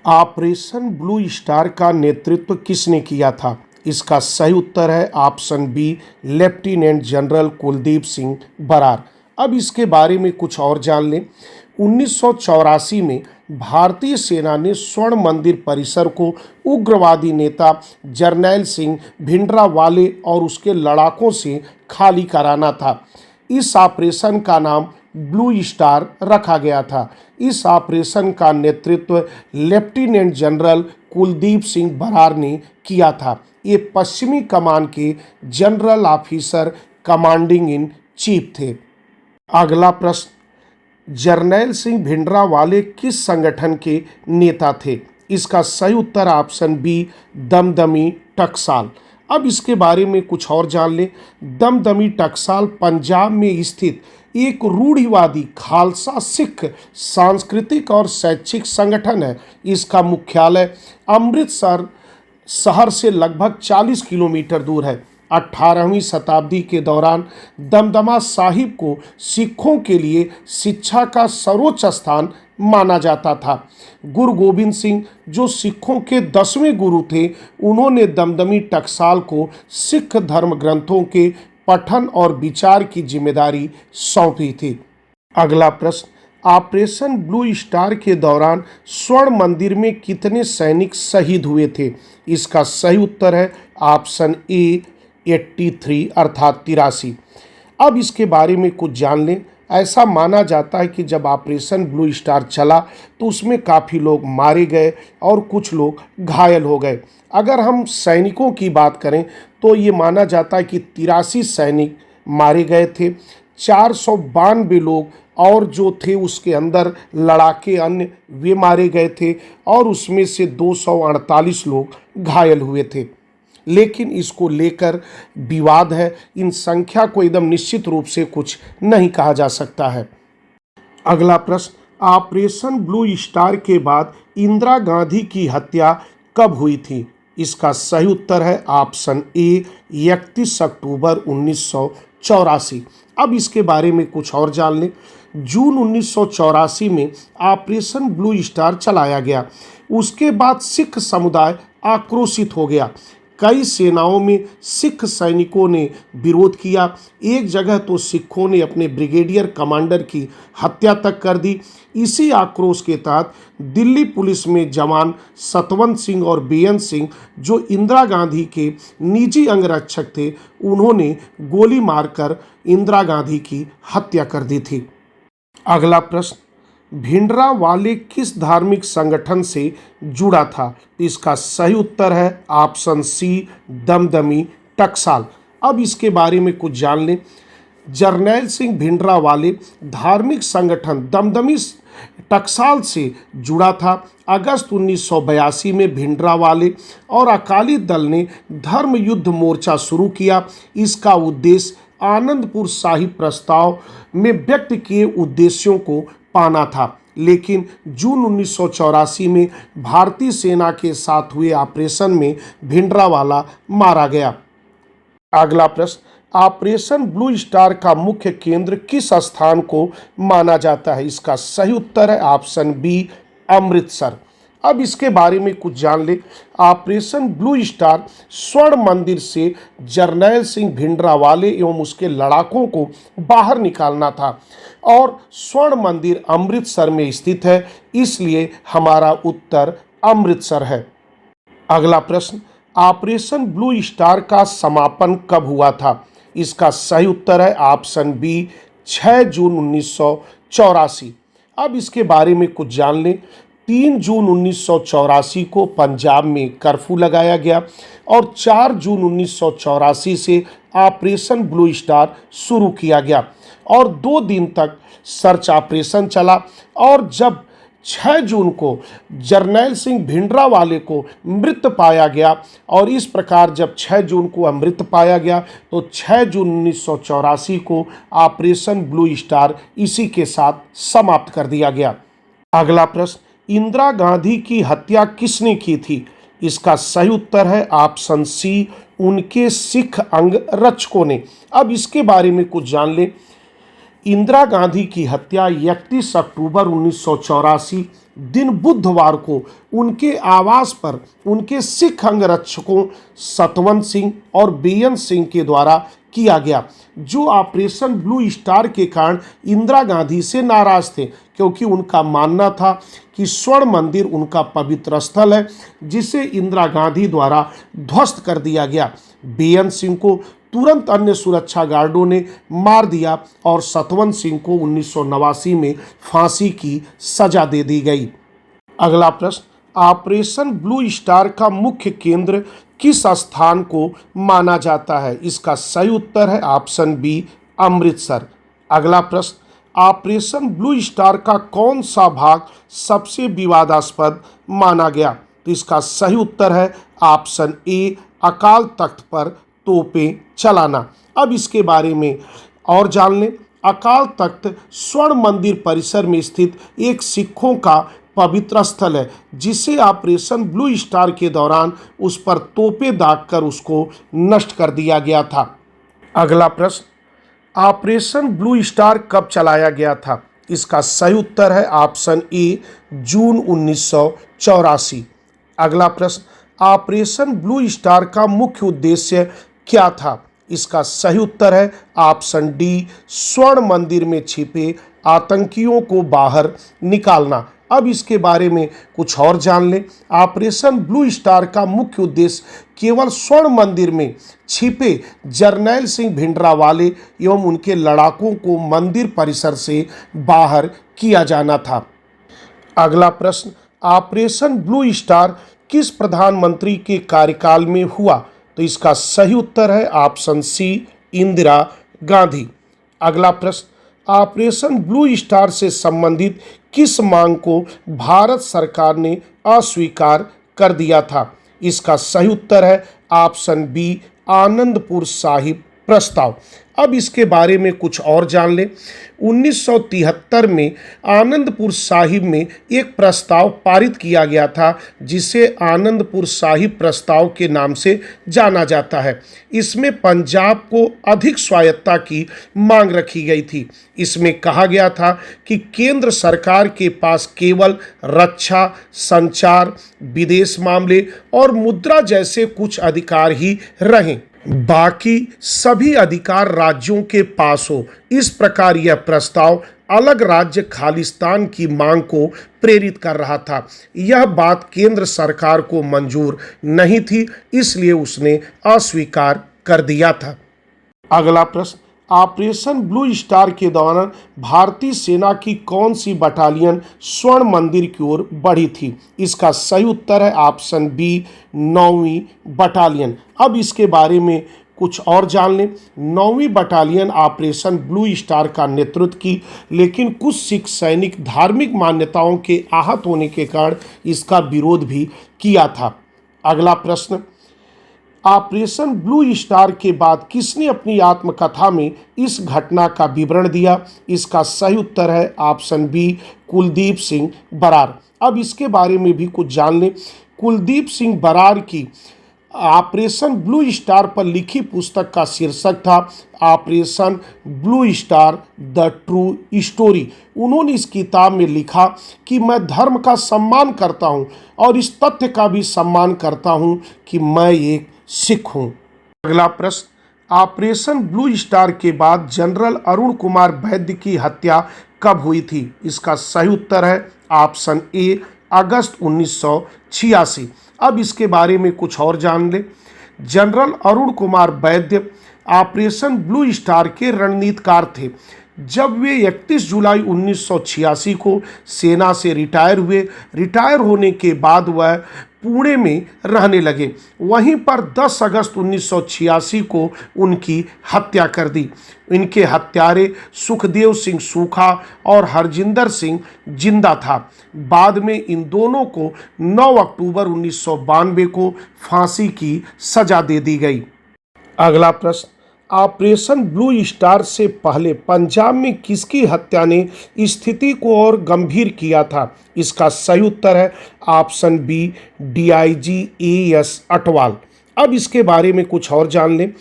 Operation blue star का नेतृत्व किसने किया था? इसका सही उत्तर है option B, lieutenant general Kuldeep Singh Brar. अब इसके बारे में कुछ और जान लें। 1984 में भारतीय सेना ने स्वर्ण मंदिर परिसर को उग्रवादी नेता जरनैल सिंह भिंडरावाले और उसके लड़ाकों से खाली कराना था। इस ऑपरेशन का नाम ब्लू स्टार रखा गया था। इस ऑपरेशन का नेतृत्व लेफ्टिनेंट जनरल कुलदीप सिंह बरार ने किया था। ये पश्चिमी कमान के general officer commanding in chief थे। अगला प्रश्न, जरनैल सिंह भिंडरावाले किस संगठन के नेता थे? इसका सही उत्तर ऑप्शन बी, दमदमी टकसाल। अब इसके बारे में कुछ और जान लें। दमदमी टकसाल पंजाब में स्थित एक रूढ़िवादी खालसा सिख सांस्कृतिक और शैक्षिक संगठन है। इसका मुख्यालय अमृतसर शहर से लगभग 40 किलोमीटर दूर है। 18वीं शताब्दी के दौरान दमदमा साहिब को सिखों के लिए शिक्षा का सर्वोच्च स्थान माना जाता था। गुरु गोबिंद सिंह, जो सिखों के 10वें गुरु थे, उन्होंने दमदमी टकसाल को सिख धर्म ग्रंथों के पठन और विचार की जिम्मेदारी सौंपी थी। अगला प्रश्न, ऑपरेशन ब्लू स्टार के दौरान स्वर्ण मंदिर में कितने सैनिक शहीद हुए थे? इसका सही उत्तर है ऑप्शन ए, 83 अर्थात 83। अब इसके बारे में कुछ जान लें। ऐसा माना जाता है कि जब ऑपरेशन ब्लू स्टार चला तो उसमें काफ़ी लोग मारे गए और कुछ लोग घायल हो गए। अगर हम सैनिकों की बात करें तो ये माना जाता है कि 83 सैनिक मारे गए थे। 492 लोग और जो थे उसके अंदर लड़ाके अन्य वे मारे गए थे और उसमें से 248 लोग घायल हुए थे। लेकिन इसको लेकर विवाद है। इन संख्या को एकदम निश्चित रूप से कुछ नहीं कहा जा सकता है। अगला प्रश्न, ऑपरेशन ब्लू स्टार के बाद इंदिरा गांधी की हत्या कब हुई थी? इसका सही उत्तर है ऑप्शन ए, 31 अक्टूबर 1984। अब इसके बारे में कुछ और जान लें। जून 1984 में ऑपरेशन ब्लू स्टार चलाया गया। उसके बाद सिख समुदाय आक्रोशित हो गया। कई सेनाओं में सिख सैनिकों ने विरोध किया। एक जगह तो सिखों ने अपने ब्रिगेडियर कमांडर की हत्या तक कर दी। इसी आक्रोश के तहत दिल्ली पुलिस में जवान सतवंत सिंह और बेअंत सिंह, जो इंदिरा गांधी के निजी अंगरक्षक थे, उन्होंने गोली मारकर इंदिरा गांधी की हत्या कर दी थी। अगला प्रश्न, भिंडरावाले किस धार्मिक संगठन से जुड़ा था? इसका सही उत्तर है ऑप्शन सी, दमदमी टकसाल। अब इसके बारे में कुछ जान लें। जरनैल सिंह भिंडरावाले धार्मिक संगठन दमदमी टकसाल से जुड़ा था। अगस्त 1982 में भिंडरावाले और अकाली दल ने धर्म युद्ध मोर्चा शुरू किया। इसका उद्देश्य आनंदपुर साहिब प्रस्ताव में व्यक्त किए उद्देश्यों को पाना था। लेकिन जून 1984 में भारतीय सेना के साथ हुए ऑपरेशन में भिंडरावाला मारा गया। अगला प्रश्न, ऑपरेशन ब्लू स्टार का मुख्य केंद्र किस स्थान को माना जाता है? इसका सही उत्तर है ऑप्शन बी, अमृतसर। अब इसके बारे में कुछ जान ले। ऑपरेशन ब्लू स्टार स्वर्ण मंदिर से जरनैल सिंह भिंडरावाले एवं उसके लड़ाकों को बाहर निकालना था और स्वर्ण मंदिर अमृतसर में स्थित है, इसलिए हमारा उत्तर अमृतसर है। अगला प्रश्न, ऑपरेशन ब्लू स्टार का समापन कब हुआ था? इसका सही उत्तर है ऑप्शन बी, 6 जून 1984। अब इसके बारे में कुछ जान लें। 3 जून 1984 को पंजाब में कर्फ्यू लगाया गया और 4 जून 1984 से ऑपरेशन ब्लू स्टार शुरू किया गया और 2 दिन तक सर्च ऑपरेशन चला। और जब 6 जून को जरनैल सिंह भिंडरावाले को मृत पाया गया और इस प्रकार जब 6 जून को मृत पाया गया तो 6 जून 1984 को ऑपरेशन ब्लू स्टार इसी के साथ समाप्त कर दिया गया। अगला प्रश्न, इंदिरा गांधी की हत्या किसने की थी? इसका सही उत्तर है ऑप्शन सी, उनके सिख अंग रक्षकों ने। अब इसके बारे में कुछ जान लें। इंदिरा गांधी की हत्या 31 अक्टूबर 1984 दिन बुधवार को उनके आवास पर उनके सिख अंगरक्षकों सतवंत सिंह और बेअंत सिंह के द्वारा किया गया, जो ऑपरेशन ब्लू स्टार के कारण इंदिरा गांधी से नाराज थे, क्योंकि उनका मानना था कि स्वर्ण मंदिर उनका पवित्र स्थल है, जिसे इंदिरा गांधी द्वारा ध्वस्त कर दिया गया। बेअंत सिंह को तुरंत अन्य सुरक्षा गार्डों ने मार दिया और सतवंत सिंह को 1989 में फांसी की सजा दे दी गई। अगला प्रश्न, ऑपरेशन ब्लू स्टार का मुख्य केंद्र किस स्थान को माना जाता है? इसका सही उत्तर है ऑप्शन बी, अमृतसर। अगला प्रश्न, ऑपरेशन ब्लू स्टार का कौन सा भाग सबसे विवादास्पद माना गया? तो इसका सही उत्तर है ऑप्शन ए, अकाल तख्त पर तोपें चलाना। अब इसके बारे में और जान लें। अकाल तख्त स्वर्ण मंदिर परिसर में स्थित एक सिखों का पवित्र स्थल है, जिसे ऑपरेशन ब्लू स्टार के दौरान उस पर तोपें दागकर उसको नष्ट कर दिया गया था। अगला प्रश्न, ऑपरेशन ब्लू स्टार कब चलाया गया था? इसका सही उत्तर है ऑप्शन ए, जून 1984। अगला प्रश्न, ऑपरेशन ब्लू स्टार का मुख्य उद्देश्य क्या था? इसका सही उत्तर है ऑप्शन डी, स्वर्ण मंदिर में छिपे आतंकियों को बाहर निकालना। अब इसके बारे में कुछ और जान लें। ऑपरेशन ब्लू स्टार का मुख्य उद्देश्य केवल स्वर्ण मंदिर में छिपे जरनैल सिंह भिंडरावाले एवं उनके लड़ाकों को मंदिर परिसर से बाहर किया जाना था। अगला प्रश्न, ऑपरेशन ब्लू स्टार किस प्रधानमंत्री के कार्यकाल में हुआ? तो इसका सही उत्तर है ऑप्शन सी, इंदिरा गांधी। अगला प्रश्न, ऑपरेशन ब्लू स्टार से संबंधित किस मांग को भारत सरकार ने अस्वीकार कर दिया था? इसका सही उत्तर है ऑप्शन बी, आनंदपुर साहिब प्रस्ताव। अब इसके बारे में कुछ और जान लें। 1973 में आनंदपुर साहिब में एक प्रस्ताव पारित किया गया था, जिसे आनंदपुर साहिब प्रस्ताव के नाम से जाना जाता है। इसमें पंजाब को अधिक स्वायत्तता की मांग रखी गई थी। इसमें कहा गया था कि केंद्र सरकार के पास केवल रक्षा, संचार, विदेश मामले और मुद्रा जैसे कुछ अधिकार ही रहें, बाकी सभी अधिकार राज्यों के पास हो। इस प्रकार यह प्रस्ताव अलग राज्य खालिस्तान की मांग को प्रेरित कर रहा था। यह बात केंद्र सरकार को मंजूर नहीं थी, इसलिए उसने अस्वीकार कर दिया था। अगला प्रश्न, ऑपरेशन ब्लू स्टार के दौरान भारतीय सेना की कौन सी बटालियन स्वर्ण मंदिर की ओर बढ़ी थी? इसका सही उत्तर है ऑप्शन बी, 9वीं बटालियन। अब इसके बारे में कुछ और जान लें। 9वीं बटालियन ऑपरेशन ब्लू स्टार का नेतृत्व की, लेकिन कुछ सिख सैनिक धार्मिक मान्यताओं के आहत होने के कारण इसका विरोध भी किया था। अगला प्रश्न, ऑपरेशन ब्लू स्टार के बाद किसने अपनी आत्मकथा में इस घटना का विवरण दिया? इसका सही उत्तर है ऑप्शन बी, कुलदीप सिंह बरार। अब इसके बारे में भी कुछ जान लें। कुलदीप सिंह बरार की ऑपरेशन ब्लू स्टार पर लिखी पुस्तक का शीर्षक था operation blue star the true story. उन्होंने इस किताब में लिखा कि मैं धर्म का सम्मान करता हूं और इस तथ्य का भी सम्मान करता हूं कि मैं एक सिख हूं। अगला प्रश्न, ऑपरेशन ब्लू स्टार के बाद जनरल अरुण कुमार वैद्य की हत्या कब हुई थी? इसका सही उत्तर है ऑप्शन ए, अगस्त 1986। अब इसके बारे में कुछ और जान लें। जनरल अरुण कुमार वैद्य ऑपरेशन ब्लू स्टार के रणनीतिकार थे। जब वे 31 जुलाई 1986 को सेना से रिटायर हुए, रिटायर होने के बाद वह पुणे में रहने लगे। वहीं पर 10 अगस्त 1986 को उनकी हत्या कर दी। इनके हत्यारे सुखदेव सिंह सूखा और हरजिंदर सिंह जिंदा था। बाद में इन दोनों को 9 अक्टूबर 1992 को फांसी की सजा दे दी गई। अगला प्रश्न, ऑपरेशन ब्लू स्टार से पहले पंजाब में किसकी हत्या ने स्थिति को और गंभीर किया था? इसका सही उत्तर है option B, DIG AS Atwal. अब इसके बारे में कुछ और जान लें।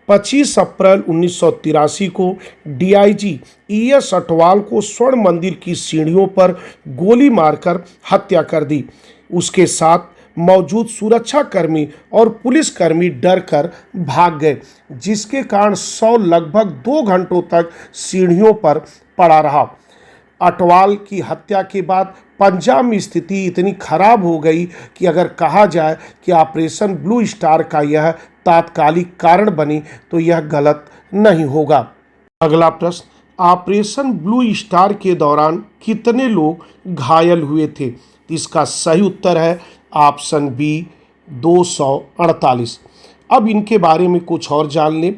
25 अप्रैल 1983 को डीआईजी ईएस अटवाल को स्वर्ण मंदिर की सीढ़ियों पर गोली मारकर हत्या कर दी। उसके साथ मौजूद सुरक्षाकर्मी और पुलिसकर्मी डर कर भाग गए, जिसके कारण शव लगभग 2 घंटों तक सीढ़ियों पर पड़ा रहा। अटवाल की हत्या के बाद पंजाब में स्थिति इतनी खराब हो गई कि अगर कहा जाए कि ऑपरेशन ब्लू स्टार का यह तात्कालिक कारण बनी तो यह गलत नहीं होगा। अगला प्रश्न, ऑपरेशन ब्लू स्टार के दौरान कितने लोग घायल हुए थे? इसका सही उत्तर है ऑप्शन बी 248। अब इनके बारे में कुछ और जान लें।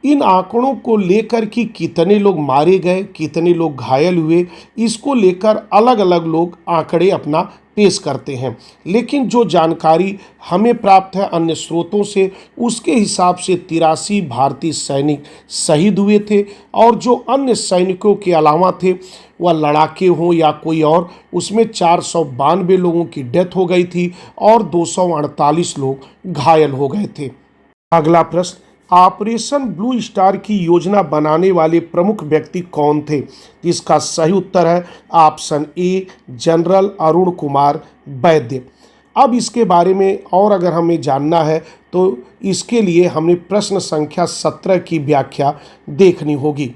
इन आंकड़ों को लेकर कि कितने लोग मारे गए, कितने लोग घायल हुए, इसको लेकर अलग अलग लोग आंकड़े अपना पेश करते हैं, लेकिन जो जानकारी हमें प्राप्त है अन्य स्रोतों से, उसके हिसाब से 83 भारतीय सैनिक शहीद हुए थे और जो अन्य सैनिकों के अलावा थे, वह लड़ाके हों या कोई और, उसमें 492 लोगों की डेथ हो गई थी और 248 लोग घायल हो गए थे। अगला प्रश्न, ऑपरेशन ब्लू स्टार की योजना बनाने वाले प्रमुख व्यक्ति कौन थे? इसका सही उत्तर है option a general Arun Kumar वैद्य। अब इसके बारे में और अगर हमें जानना है तो इसके लिए हमें प्रश्न संख्या 17 की व्याख्या देखनी होगी।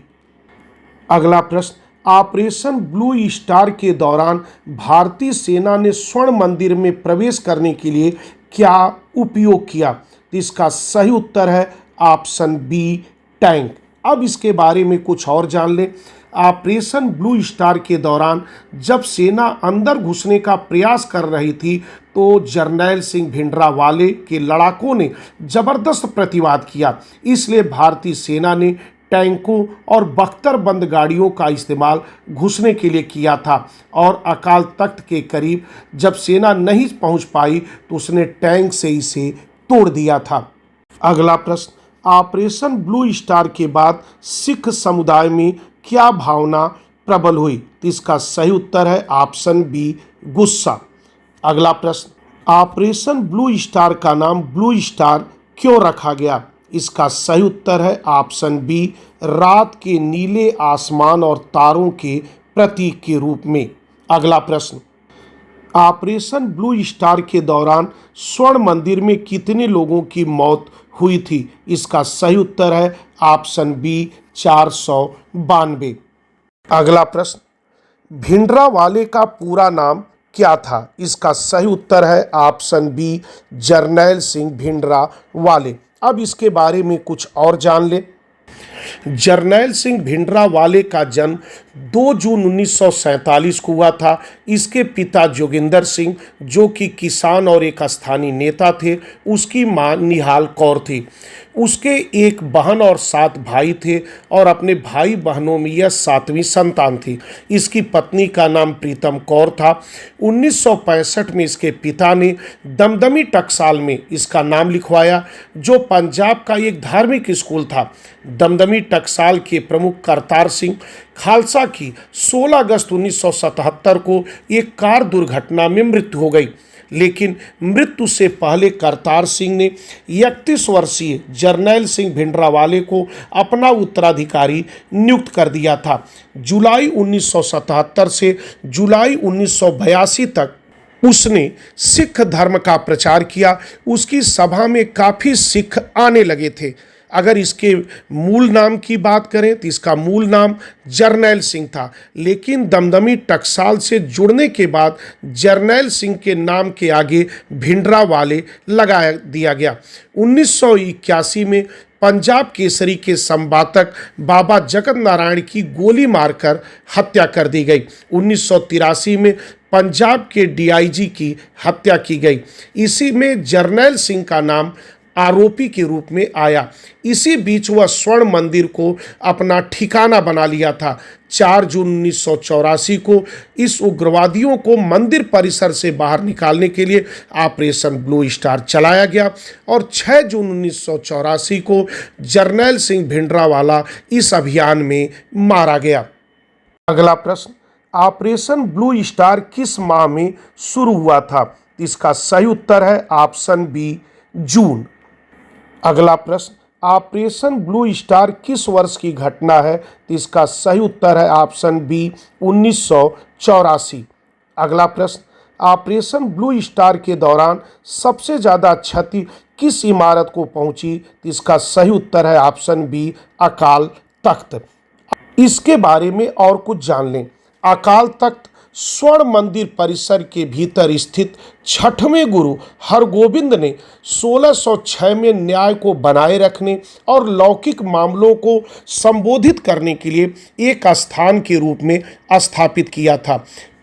अगला प्रश्न, ऑपरेशन ब्लू स्टार के दौरान भारतीय सेना ने स्वर्ण मंदिर में प्रवेश करने के लिए क्या उपयोग किया? इसका सही उत्तर है ऑप्शन बी टैंक। अब इसके बारे में कुछ और जान लें। ऑपरेशन ब्लू स्टार के दौरान जब सेना अंदर घुसने का प्रयास कर रही थी तो जर्नैल सिंह भिंडरावाले के लड़ाकों ने जबरदस्त प्रतिवाद किया, इसलिए भारतीय सेना ने टैंकों और बख्तरबंद गाड़ियों का इस्तेमाल घुसने के लिए किया था और अकाल तख्त के करीब जब सेना नहीं पहुंच पाई तो उसने टैंक से इसे तोड़ दिया था। अगला प्रश्न, ऑपरेशन ब्लू स्टार के बाद सिख समुदाय में क्या भावना प्रबल हुई? इसका सही उत्तर है ऑप्शन बी गुस्सा। अगला प्रश्न, ऑपरेशन ब्लू स्टार का नाम ब्लू स्टार क्यों रखा गया? इसका सही उत्तर है ऑप्शन बी रात के नीले आसमान और तारों के प्रतीक के रूप में। अगला प्रश्न, ऑपरेशन ब्लू स्टार के दौरान स्वर्ण मंदिर में कितने लोगों की मौत हुई थी? इसका सही उत्तर है ऑप्शन बी 492। अगला प्रश्न, भिंडरावाले का पूरा नाम क्या था? इसका सही उत्तर है ऑप्शन बी जर्नैल सिंह भिंडरावाले। अब इसके बारे में कुछ और जान लें। जर्नैल सिंह भिंडरावाले का जन्म 2 जून 1947 को हुआ था। इसके पिता जोगिंदर सिंह जो कि किसान और एक स्थानीय नेता थे, उसकी मां निहाल कौर थी। उसके एक बहन और 7 भाई थे और अपने भाई बहनों में यह 7वीं संतान थी। इसकी पत्नी का नाम प्रीतम कौर था। 1965 में इसके पिता ने दमदमी टकसाल में इसका नाम लिखवाया, जो पंजाब का एक धार्मिक स्कूल था। दमदमी टकसाल के प्रमुख करतार सिंह खालसा की 16 अगस्त 1977 को एक कार दुर्घटना में मृत्यु हो गई, लेकिन मृत्यु से पहले करतार सिंह ने 31 वर्षीय जर्नैल सिंह भिंडरावाले को अपना उत्तराधिकारी नियुक्त कर दिया था। जुलाई 1977 से जुलाई 1982 तक उसने सिख धर्म का प्रचार किया। उसकी सभा में काफ़ी सिख आने लगे थे। अगर इसके मूल नाम की बात करें तो इसका मूल नाम जर्नैल सिंह था, लेकिन दमदमी टकसाल से जुड़ने के बाद जर्नैल सिंह के नाम के आगे भिंडरावाले लगा दिया गया। 1981 में पंजाब केसरी के संपादक बाबा जगत नारायण की गोली मारकर हत्या कर दी गई। 1983 में पंजाब के डीआईजी की हत्या की गई। इसी में जर्नैल सिंह का नाम आरोपी के रूप में आया। इसी बीच वह स्वर्ण मंदिर को अपना ठिकाना बना लिया था। 4 जून 1984 को इस उग्रवादियों को मंदिर परिसर से बाहर निकालने के लिए ऑपरेशन ब्लू स्टार चलाया गया और 6 जून 1984 को जर्नैल सिंह भिंडरावाला इस अभियान में मारा गया। अगला प्रश्न, ऑपरेशन ब्लू स्टार किस माह में शुरू हुआ था? इसका सही उत्तर है ऑप्शन बी जून। अगला प्रश्न, ऑपरेशन ब्लू स्टार किस वर्ष की घटना है? तो इसका सही उत्तर है ऑप्शन बी 1984। अगला प्रश्न, ऑपरेशन ब्लू स्टार के दौरान सबसे ज़्यादा क्षति किस इमारत को पहुंची? तो इसका सही उत्तर है ऑप्शन बी अकाल तख्त। इसके बारे में और कुछ जान लें। अकाल तख्त स्वर्ण मंदिर परिसर के भीतर स्थित छठवें गुरु हरगोविंद ने 1606 में न्याय को बनाए रखने और लौकिक मामलों को संबोधित करने के लिए एक स्थान के रूप में स्थापित किया था।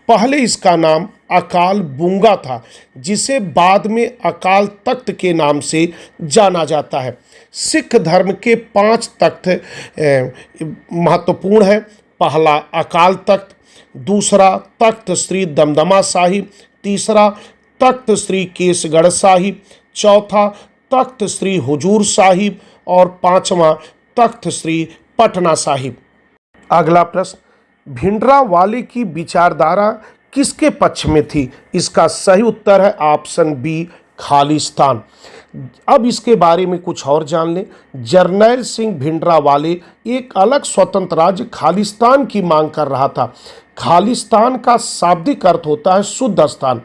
पहले इसका नाम अकाल बुंगा था, जिसे बाद में अकाल तख्त के नाम से जाना जाता है। सिख धर्म के 5 तख्त महत्वपूर्ण हैं। पहला अकाल तख्त, दूसरा तख्त श्री दमदमा साहिब, तीसरा तख्त श्री केसगढ़ साहिब, चौथा तख्त श्री हुजूर साहिब और पांचवा तख्त श्री पटना साहिब। अगला प्रश्न, भिंडरावाले की विचारधारा किसके पक्ष में थी? इसका सही उत्तर है ऑप्शन बी खालिस्तान। अब इसके बारे में कुछ और जान लें। जरनैल सिंह भिंडरावाले एक अलग स्वतंत्र राज्य खालिस्तान की मांग कर रहा था। खालिस्तान का शाब्दिक अर्थ होता है शुद्ध स्थान।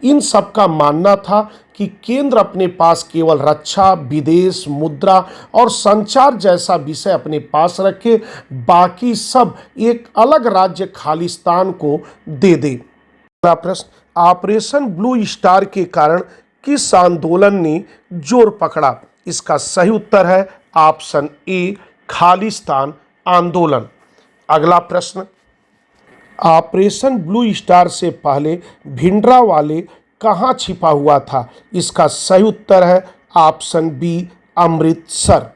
इन सब का मानना था कि केंद्र अपने पास केवल रक्षा, विदेश, मुद्रा और संचार जैसा विषय अपने पास रखे, बाकी सब एक अलग राज्य खालिस्तान को दे दे। अगला प्रश्न, ऑपरेशन ब्लू स्टार के कारण किस आंदोलन ने जोर पकड़ा? इसका सही उत्तर है ऑप्शन ए खालिस्तान आंदोलन। अगला प्रश्न, ऑपरेशन ब्लू स्टार से पहले भिंडरावाले कहाँ छिपा हुआ था? इसका सही उत्तर है ऑप्शन बी अमृतसर।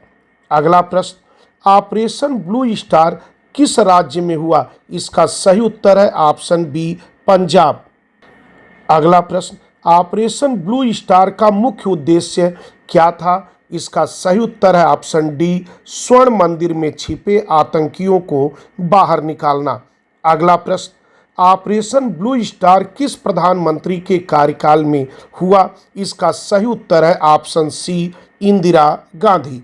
अगला प्रश्न, ऑपरेशन ब्लू स्टार किस राज्य में हुआ? इसका सही उत्तर है ऑप्शन बी पंजाब। अगला प्रश्न, ऑपरेशन ब्लू स्टार का मुख्य उद्देश्य क्या था? इसका सही उत्तर है ऑप्शन डी स्वर्ण मंदिर में छिपे आतंकियों को बाहर निकालना। अगला प्रश्न, ऑपरेशन ब्लू स्टार किस प्रधानमंत्री के कार्यकाल में हुआ? इसका सही उत्तर है ऑप्शन सी इंदिरा गांधी।